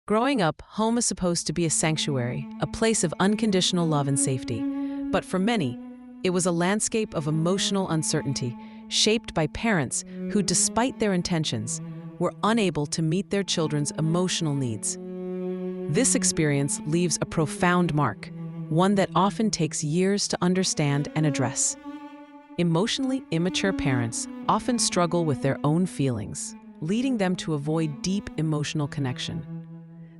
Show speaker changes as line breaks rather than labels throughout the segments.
Growing up, home is supposed to be a sanctuary, a place of unconditional love and safety. But for many, it was a landscape of emotional uncertainty, shaped by parents who, despite their intentions, were unable to meet their children's emotional needs. This experience leaves a profound mark, one that often takes years to understand and address. Emotionally immature parents often struggle with their own feelings, leading them to avoid deep emotional connection.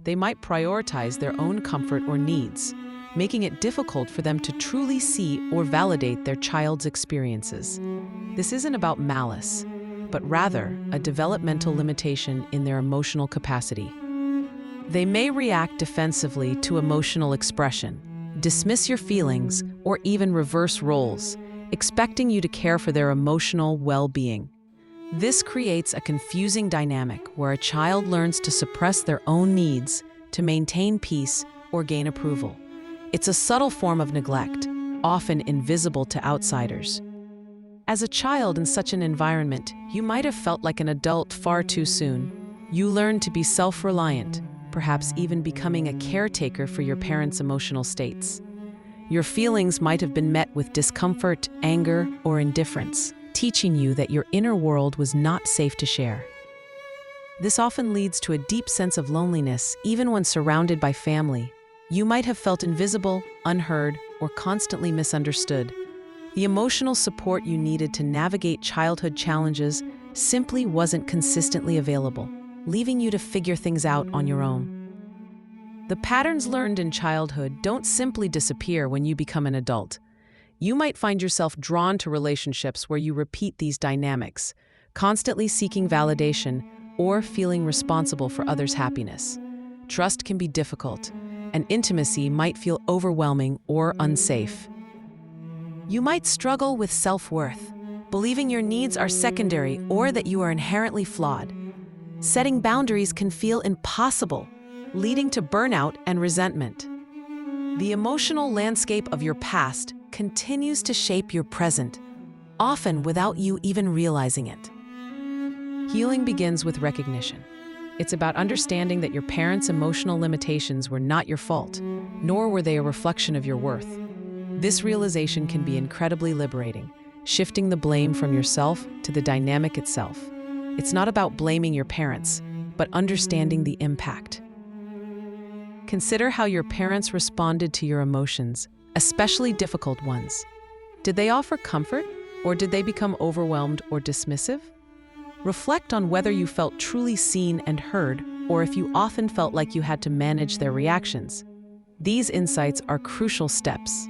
They might prioritize their own comfort or needs, making it difficult for them to truly see or validate their child's experiences. This isn't about malice, but rather a developmental limitation in their emotional capacity. They may react defensively to emotional expression, dismiss your feelings, or even reverse roles, expecting you to care for their emotional well-being. This creates a confusing dynamic where a child learns to suppress their own needs to maintain peace or gain approval. It's a subtle form of neglect, often invisible to outsiders. As a child in such an environment, you might have felt like an adult far too soon. You learned to be self-reliant, perhaps even becoming a caretaker for your parents' emotional states. Your feelings might have been met with discomfort, anger, or indifference, teaching you that your inner world was not safe to share. This often leads to a deep sense of loneliness, even when surrounded by family. You might have felt invisible, unheard, or constantly misunderstood. The emotional support you needed to navigate childhood challenges simply wasn't consistently available, leaving you to figure things out on your own. The patterns learned in childhood don't simply disappear when you become an adult. You might find yourself drawn to relationships where you repeat these dynamics, constantly seeking validation or feeling responsible for others' happiness. Trust can be difficult, and intimacy might feel overwhelming or unsafe. You might struggle with self-worth, believing your needs are secondary or that you are inherently flawed. Setting boundaries can feel impossible, leading to burnout and resentment. The emotional landscape of your past continues to shape your present, often without you even realizing it. Healing begins with recognition. It's about understanding that your parents' emotional limitations were not your fault, nor were they a reflection of your worth. This realization can be incredibly liberating, shifting the blame from yourself to the dynamic itself. It's not about blaming your parents, but understanding the impact. Consider how your parents responded to your emotions, especially difficult ones. Did they offer comfort, or did they become overwhelmed or dismissive? Reflect on whether you felt truly seen and heard, or if you often felt like you had to manage their reactions. These insights are crucial steps.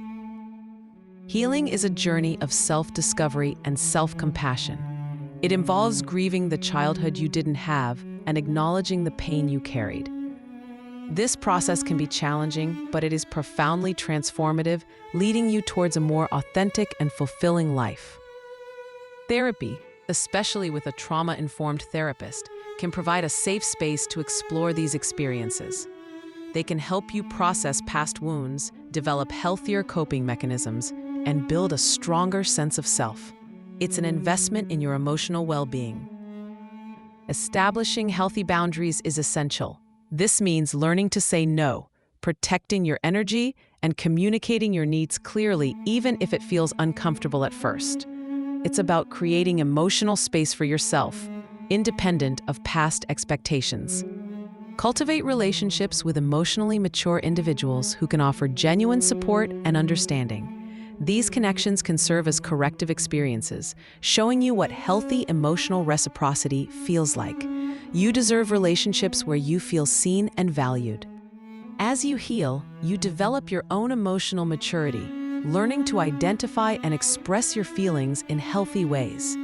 Healing is a journey of self-discovery and self-compassion. It involves grieving the childhood you didn't have and acknowledging the pain you carried. This process can be challenging, but it is profoundly transformative, leading you towards a more authentic and fulfilling life. Therapy, especially with a trauma-informed therapist, can provide a safe space to explore these experiences. They can help you process past wounds, develop healthier coping mechanisms, and build a stronger sense of self. It's an investment in your emotional well-being. Establishing healthy boundaries is essential. This means learning to say no, protecting your energy, and communicating your needs clearly even if it feels uncomfortable at first. It's about creating emotional space for yourself, independent of past expectations. Cultivate relationships with emotionally mature individuals who can offer genuine support and understanding. These connections can serve as corrective experiences, showing you what healthy emotional reciprocity feels like. You deserve relationships where you feel seen and valued. As you heal, you develop your own emotional maturity, learning to identify and express your feelings in healthy ways.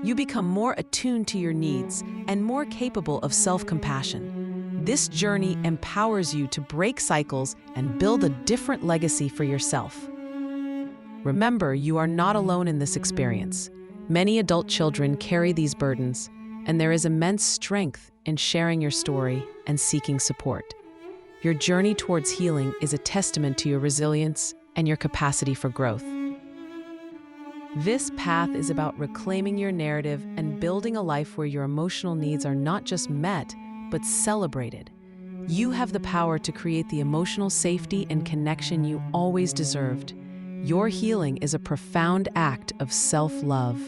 You become more attuned to your needs and more capable of self-compassion. This journey empowers you to break cycles and build a different legacy for yourself. Remember, you are not alone in this experience. Many adult children carry these burdens, and there is immense strength in sharing your story and seeking support. Your journey towards healing is a testament to your resilience and your capacity for growth. This path is about reclaiming your narrative and building a life where your emotional needs are not just met, but celebrated. You have the power to create the emotional safety and connection you always deserved. Your healing is a profound act of self-love.